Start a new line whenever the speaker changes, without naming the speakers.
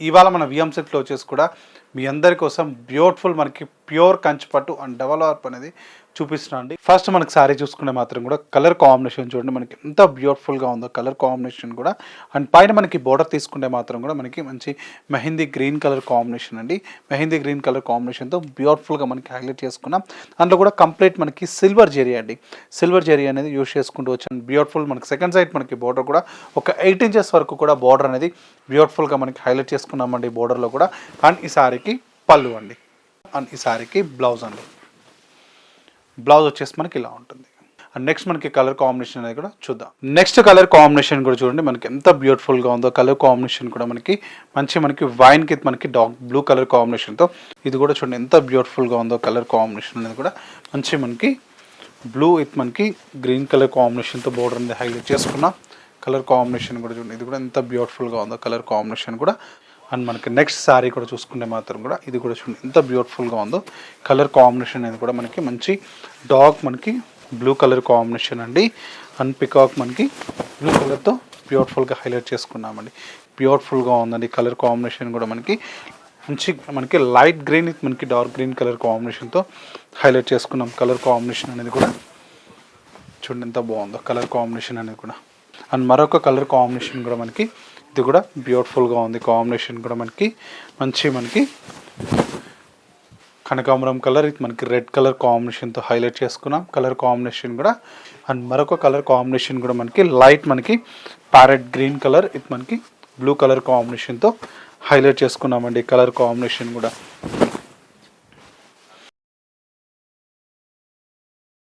ఇవాళ మన విఎం సెట్లో వచ్చేసి కూడా మీ అందరి కోసం బ్యూటిఫుల్ మనకి pure Kanchipattu and double work అనేది చూపిస్తున్నా అండి. ఫస్ట్ మనకి శారీ చూసుకుంటే మాత్రం కూడా కలర్ కాంబినేషన్ చూడండి మనకి ఎంత బ్యూటిఫుల్గా ఉందో కలర్ కాంబినేషన్ కూడా. అండ్ పైన మనకి బోర్డర్ తీసుకుంటే మాత్రం కూడా మనకి మంచి మెహందీ గ్రీన్ కలర్ కాంబినేషన్ అండి. మెహందీ గ్రీన్ కలర్ కాంబినేషన్తో బ్యూటిఫుల్గా మనకి హైలైట్ చేసుకున్నాం. అందులో కూడా కంప్లీట్ మనకి సిల్వర్ జెరీ అండి. సిల్వర్ జెరీ అనేది యూస్ చేసుకుంటూ వచ్చాను. బ్యూటిఫుల్ మనకి సెకండ్ సైడ్ మనకి బోర్డర్ కూడా ఒక 8 ఇంచెస్ వరకు కూడా బోర్డర్ అనేది బ్యూటిఫుల్గా మనకి హైలైట్ చేసుకున్నామండి బోర్డర్లో కూడా. అండ్ ఈ శారీకి పళ్ళు అండి. అండ్ ఈ శారీకి బ్లౌజ్ అండి. బ్లౌజ్ వచ్చేసి మనకి ఇలా ఉంటుంది. అండ్ నెక్స్ట్ మనకి కలర్ కాంబినేషన్ అనేది కూడా చూద్దాం. నెక్స్ట్ కలర్ కాంబినేషన్ కూడా చూడండి మనకి ఎంత బ్యూటిఫుల్గా ఉందో. కలర్ కాంబినేషన్ కూడా మనకి వైన్కి మనకి డార్క్ బ్లూ కలర్ కాంబినేషన్తో ఇది కూడా చూడండి ఎంత బ్యూటిఫుల్గా ఉందో. కలర్ కాంబినేషన్ అనేది కూడా మంచి మనకి బ్లూ విత్ మనకి గ్రీన్ కలర్ కాంబినేషన్తో బోర్డర్ అనేది హైలైట్ చేసుకున్నాం. కలర్ కాంబినేషన్ కూడా చూడండి ఇది కూడా ఎంత బ్యూటిఫుల్గా ఉందో కలర్ కాంబినేషన్ కూడా. అండ్ మనకి నెక్స్ట్ శారీ కూడా చూసుకుంటే మాత్రం కూడా ఇది కూడా చూడండి ఎంత బ్యూటిఫుల్గా ఉందో. కలర్ కాంబినేషన్ అనేది కూడా మనకి మంచి డార్క్ మనకి బ్లూ కలర్ కాంబినేషన్ అండి. అండ్ పికాక్ మనకి బ్లూ కలర్తో బ్యూటిఫుల్గా హైలైట్ చేసుకున్నామండి. బ్యూటిఫుల్గా ఉందండి కలర్ కాంబినేషన్ కూడా మనకి లైట్ గ్రీన్ మనకి డార్క్ గ్రీన్ కలర్ కాంబినేషన్తో హైలైట్ చేసుకున్నాం. కలర్ కాంబినేషన్ అనేది కూడా చూడండి ఎంత బాగుందో కలర్ కాంబినేషన్ అనేది కూడా. అండ్ మరొక కలర్ కాంబినేషన్ కూడా మనకి ఇది కూడా బ్యూటిఫుల్గా ఉంది. కాంబినేషన్ కూడా మనకి కనకాంబరం కలర్ ఇది మనకి రెడ్ కలర్ కాంబినేషన్తో హైలైట్ చేసుకున్నాం. కలర్ కాంబినేషన్ కూడా. అండ్ మరొక కలర్ కాంబినేషన్ కూడా మనకి లైట్ మనకి ప్యారెట్ గ్రీన్ కలర్ ఇది మనకి బ్లూ కలర్ కాంబినేషన్తో హైలైట్ చేసుకున్నామండి. కలర్ కాంబినేషన్ కూడా